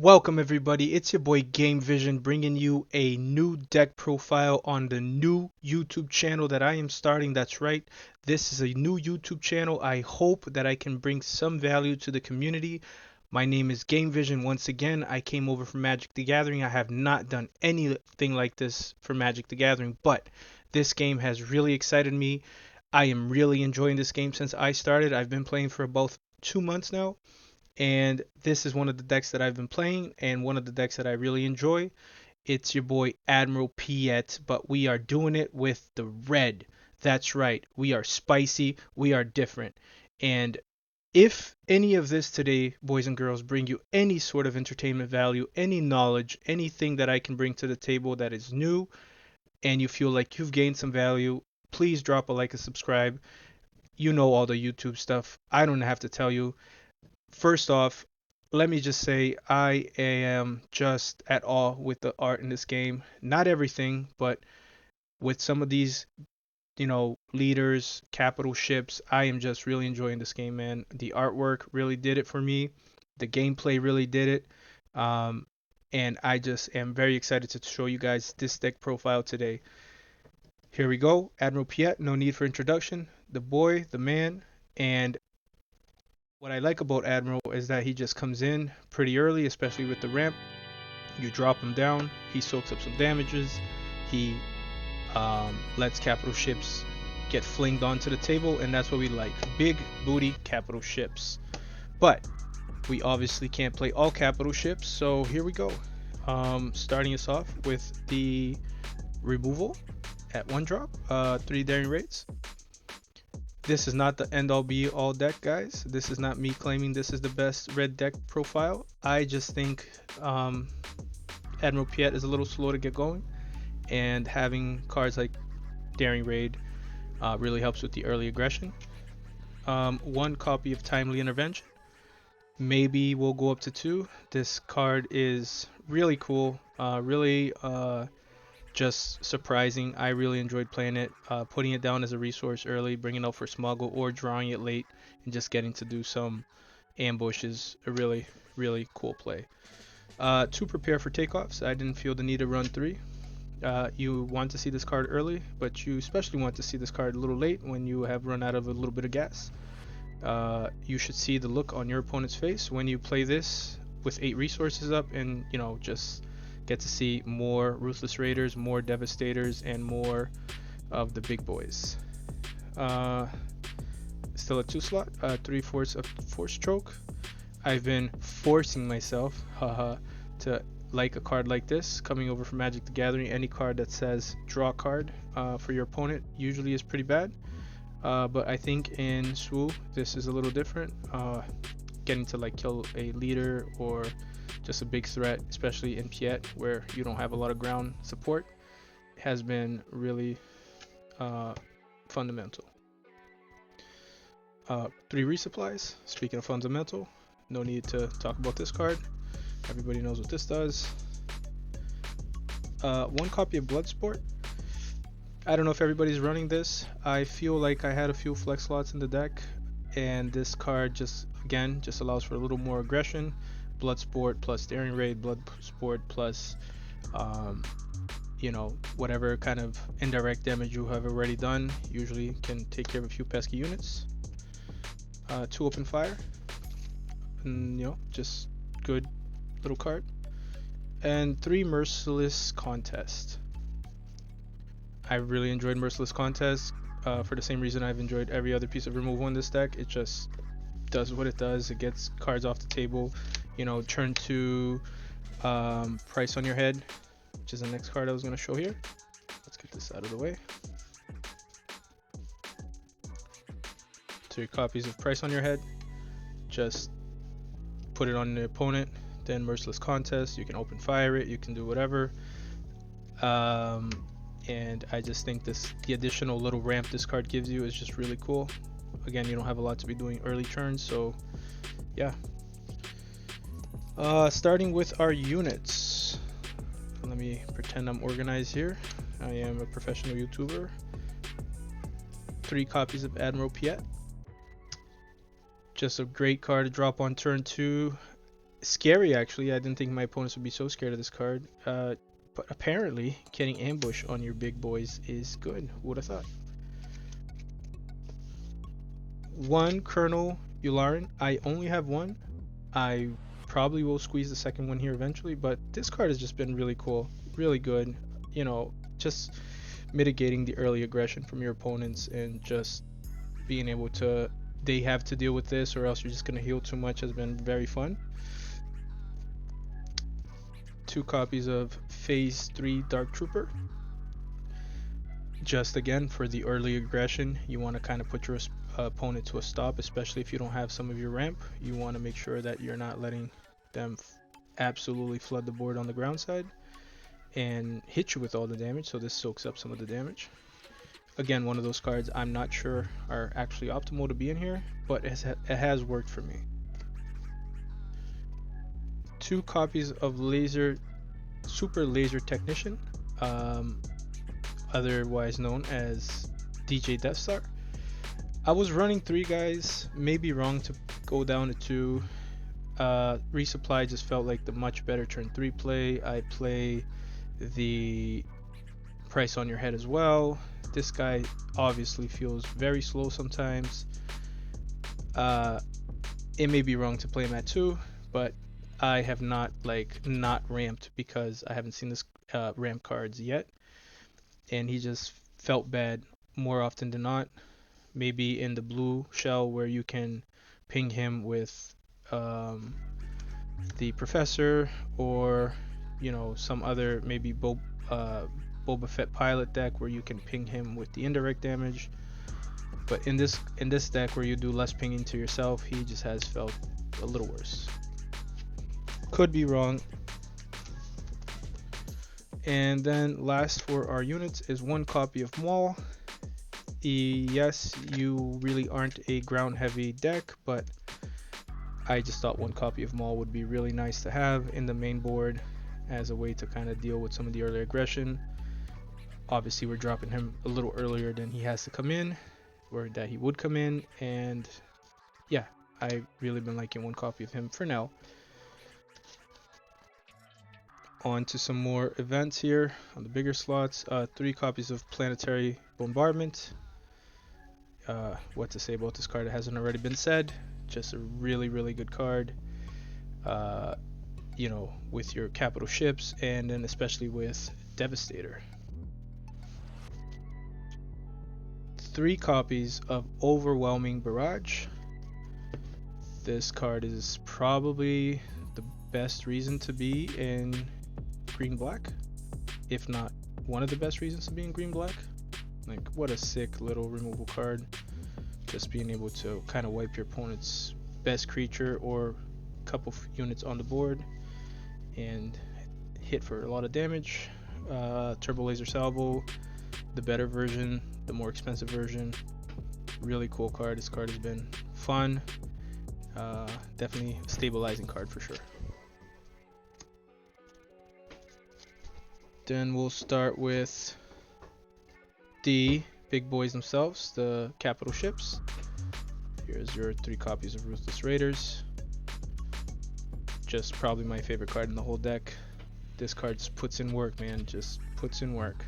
Welcome everybody, it's your boy Game Vision bringing you a new deck profile on the new YouTube channel that I am starting. That's right, this is a new YouTube channel. I hope that I can bring some value to the community. My name is Game Vision. Once again, I came over from Magic the Gathering. I have not done anything like this for Magic the Gathering, but this game has really excited me. I am really enjoying this game since I started. I've been playing for about 2 months now, and this is one of the decks that I've been playing and one of the decks that I really enjoy. It's your boy Admiral Piett, but we are doing it with the red. That's right, we are spicy, we are different. And if any of this today, boys and girls, bring you any sort of entertainment value, any knowledge, anything that I can bring to the table that is new, and you feel like you've gained some value, please drop a like and subscribe. You know all the YouTube stuff. I don't have to tell you. First off, let me just say I am just at awe with the art in this game. Not everything, but with some of these, leaders, capital ships, I am just really enjoying this game, man. The artwork really did it for me. The gameplay really did it. Um, and I just am very excited to show you guys this deck profile today. Here we go. Admiral Piett, no need for introduction. The boy, the man, and what I like about Admiral is that he just comes in pretty early, especially with the ramp. You drop him down, he soaks up some damages, he lets capital ships get flinged onto the table, and that's what we like. Big booty capital ships. But we obviously can't play all capital ships, so here we go. Starting us off with the removal at 1 drop, 3 daring raids. This is not the end all be all deck, guys. This is not me claiming this is the best red deck profile. I just think Admiral Piett is a little slow to get going, and having cards like Daring Raid really helps with the early aggression. 1 copy of Timely Intervention. Maybe we'll go up to 2. This card is really cool, really just surprising. I really enjoyed playing it, putting it down as a resource early, bringing it out for smuggle, or drawing it late and just getting to do some ambushes. A really, really cool play. To prepare for takeoffs, I didn't feel the need to run 3. You want to see this card early, but you especially want to see this card a little late when you have run out of a little bit of gas. You should see the look on your opponent's face when you play this with 8 resources up, and just get to see more Ruthless Raiders, more Devastators, and more of the big boys. Still a 2 slot, 3/4 of Force Choke. I've been forcing myself, to like a card like this. Coming over from Magic the Gathering, any card that says draw card for your opponent usually is pretty bad. But I think in Swoo, this is a little different. Getting to kill a leader or just a big threat, especially in Piett where you don't have a lot of ground support, has been really fundamental. 3 resupplies. Speaking of fundamental, no need to talk about this card. Everybody knows what this does. 1 copy of Bloodsport. I don't know if everybody's running this. I feel like I had a few flex slots in the deck, and this card just allows for a little more aggression. Bloodsport plus Daring Raid, Bloodsport plus whatever kind of indirect damage you have already done, usually can take care of a few pesky units. 2 Open Fire, and just good little card. And 3 Merciless Contest. I really enjoyed Merciless Contest for the same reason I've enjoyed every other piece of removal in this deck. It just does what it does. It gets cards off the table. Turn to Price on Your Head, which is the next card I was going to show here. Let's get this out of the way. 3 copies of Price on Your Head. Just put it on the opponent. Then Merciless Contest. You can open fire it. You can do whatever. And I just think the additional little ramp this card gives you is just really cool. Again, you don't have a lot to be doing early turns, so yeah. Starting with our units. Let me pretend I'm organized here. I am a professional YouTuber. 3 copies of Admiral Piett. Just a great card to drop on turn 2. Scary, actually. I didn't think my opponents would be so scared of this card. But apparently, getting ambush on your big boys is good. Who would have thought? One Colonel Yularen. I only have one. I probably will squeeze the second one here eventually, but this card has just been really cool, really good. You know, just mitigating the early aggression from your opponents and just being able to, they have to deal with this or else you're just going to heal too much has been very fun. 2 copies of Phase 3 Dark Trooper. Just again, for the early aggression, you want to kind of put your opponent to a stop, especially if you don't have some of your ramp. You want to make sure that you're not letting them absolutely flood the board on the ground side and hit you with all the damage, so this soaks up some of the damage. Again, one of those cards I'm not sure are actually optimal to be in here, but it has worked for me. 2 copies of Super Laser Technician, otherwise known as DJ Death Star. I was running 3 guys, maybe wrong to go down to 2. Resupply just felt like the much better turn 3 play. I play the Price on Your Head as well. This guy obviously feels very slow sometimes. It may be wrong to play him at 2, but I have not ramped because I haven't seen this ramp cards yet, and he just felt bad more often than not. Maybe in the blue shell where you can ping him with the Professor, or you know, some other maybe Boba Fett pilot deck where you can ping him with the indirect damage. But in this deck where you do less pinging to yourself, he just has felt a little worse. Could be wrong. And then last for our units is 1 copy of Maul. Yes, you really aren't a ground heavy deck, but I just thought 1 copy of Maul would be really nice to have in the main board as a way to kind of deal with some of the early aggression. Obviously we're dropping him a little earlier than he has to come in, or that he would come in, and yeah, I've really been liking 1 copy of him for now. On to some more events here on the bigger slots. 3 copies of Planetary Bombardment. What to say about this card that hasn't already been said. Just a really, really good card. You know, with your capital ships, and then especially with Devastator. 3 copies of Overwhelming Barrage. This card is probably the best reason to be in green black, if not one of the best reasons to be in green black. Like, what a sick little removal card. Just being able to kind of wipe your opponent's best creature or couple units on the board and hit for a lot of damage. Turbo Laser Salvo, the better version, the more expensive version. Really cool card. This card has been fun. Definitely a stabilizing card for sure. Then we'll start with the big boys themselves, the capital ships. Here's your 3 copies of Ruthless Raiders. Just probably my favorite card in the whole deck. This card just puts in work, man. Just puts in work.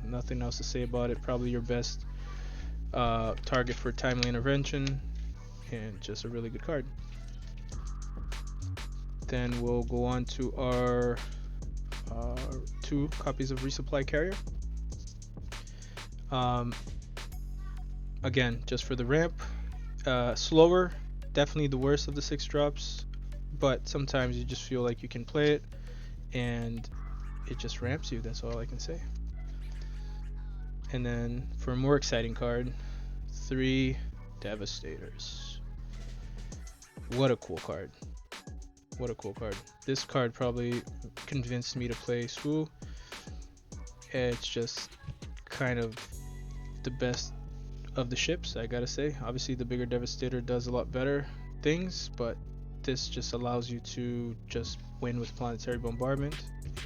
Nothing else to say about it. Probably your best target for timely intervention, and just a really good card. Then we'll go on to our 2 copies of Resupply Carrier. Again, just for the ramp. Slower, definitely the worst of the 6 drops, but sometimes you just feel like you can play it and it just ramps you. That's all I can say. And then for a more exciting card, 3 Devastators. What a cool card. What a cool card. This card probably convinced me to play Swoo. It's just kind of the best of the ships, I gotta say. Obviously the bigger Devastator does a lot better things, but this just allows you to just win with Planetary Bombardment,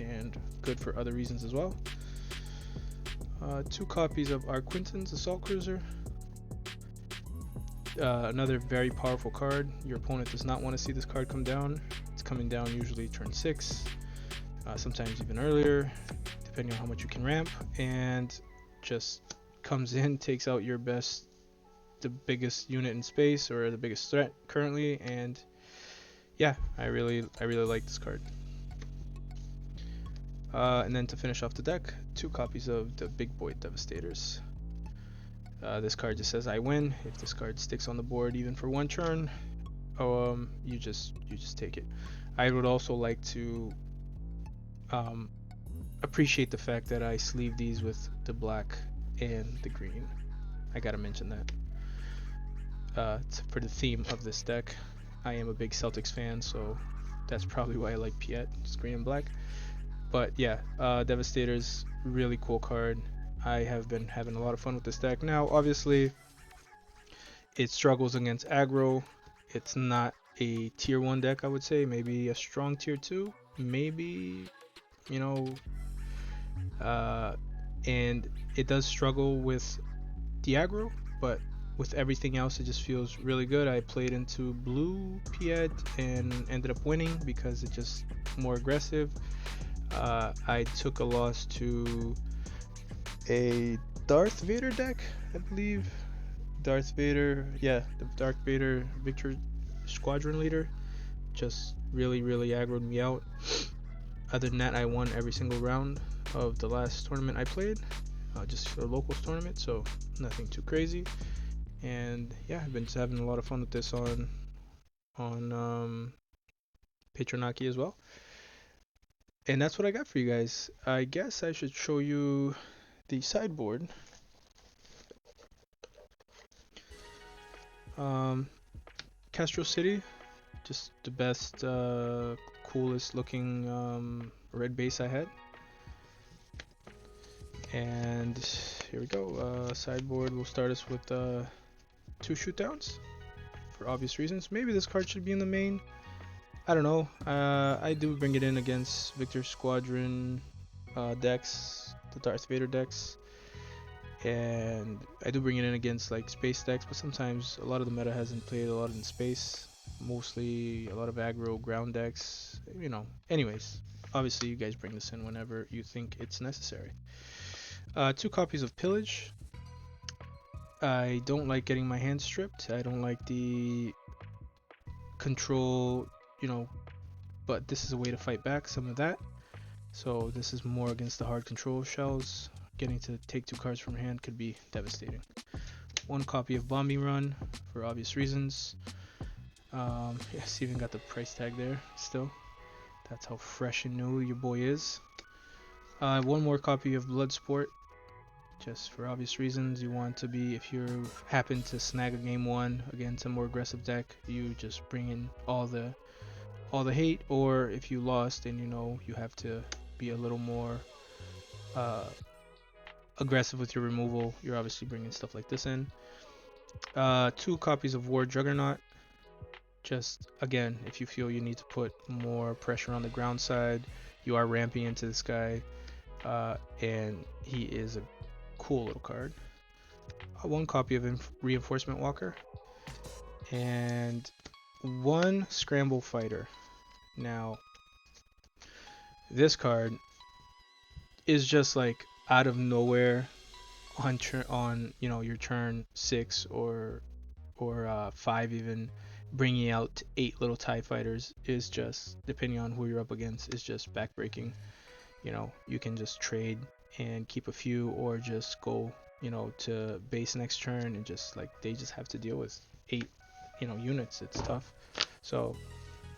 and good for other reasons as well. 2 copies of our Quinton's Assault Cruiser. Another very powerful card. Your opponent does not want to see this card come down. It's coming down usually turn 6, sometimes even earlier, depending on how much you can ramp, and just comes in, takes out the biggest unit in space or the biggest threat currently, and yeah, I really like this card. And then to finish off the deck, 2 copies of the Big Boy Devastators. This card just says I win. If this card sticks on the board even for 1 turn, you just take it. I would also like to appreciate the fact that I sleeve these with the black and the green. I gotta mention that. For the theme of this deck, I am a big Celtics fan, so that's probably why I like Piett, just green and black. But yeah, Devastator's really cool card. I have been having a lot of fun with this deck. Now, obviously, it struggles against aggro. It's not a tier 1 deck, I would say. Maybe a strong tier 2. Maybe, you know, and it does struggle with the aggro, but with everything else, it just feels really good. I played into blue Piett and ended up winning because it's just more aggressive. I took a loss to a Darth Vader deck, I believe. Darth Vader, yeah, the Darth Vader Victor Squadron leader just really aggroed me out. Other than that, I won every single round of the last tournament I played, just a locals tournament, so nothing too crazy. And yeah, I've been just having a lot of fun with this on Patronaki as well. And that's what I got for you guys. I guess I should show you the sideboard. Castro City, just the best, coolest looking red base I had. And here we go. Sideboard will start us with 2 shootdowns for obvious reasons. Maybe this card should be in the main. I don't know. I do bring it in against Victor Squadron decks, the Darth Vader decks, and I do bring it in against like space decks, but sometimes a lot of the meta hasn't played a lot in space. Mostly a lot of aggro ground decks, you know. Anyways, obviously you guys bring this in whenever you think it's necessary. 2 copies of Pillage. I don't like getting my hand stripped. I don't like the control, you know, but this is a way to fight back some of that. So this is more against the hard control shells. Getting to take 2 cards from hand could be devastating. 1 copy of Bombing Run for obvious reasons. Yes, even got the price tag there still. That's how fresh and new your boy is. 1 more copy of Bloodsport, just for obvious reasons. You want to be, if you happen to snag a game 1 against a more aggressive deck, you just bring in all the hate, or if you lost and you know you have to be a little more aggressive with your removal, you're obviously bringing stuff like this in. 2 copies of War Juggernaut, just again, if you feel you need to put more pressure on the ground side, you are ramping into this guy, and he is a cool little card. 1 copy of Reinforcement Walker, and 1 Scramble Fighter. Now, this card is just like out of nowhere on you know, your turn 6 or 5, even bringing out 8 little TIE fighters is just, depending on who you're up against, is just backbreaking. You know, you can just trade and keep a few, or just go, you know, to base next turn and just like they just have to deal with 8, you know, units. It's tough. So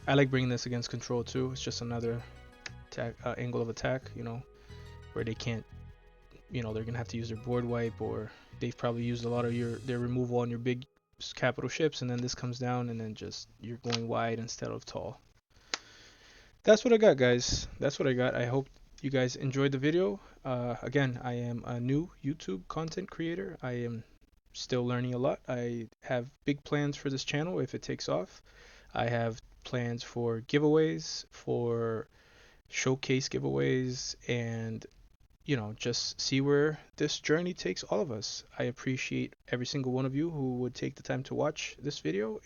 I like bringing this against control too. It's just another attack, angle of attack, you know, where they can't, you know, they're gonna have to use their board wipe, or they've probably used a lot of their removal on your big capital ships, and then this comes down and then just you're going wide instead of tall. That's what I got, guys. That's what I got. I hope you guys enjoyed the video. Again, I am a new YouTube content creator. I am still learning a lot. I have big plans for this channel if it takes off. I have plans for giveaways, for showcase giveaways, and you know, just see where this journey takes all of us. I appreciate every single one of you who would take the time to watch this video.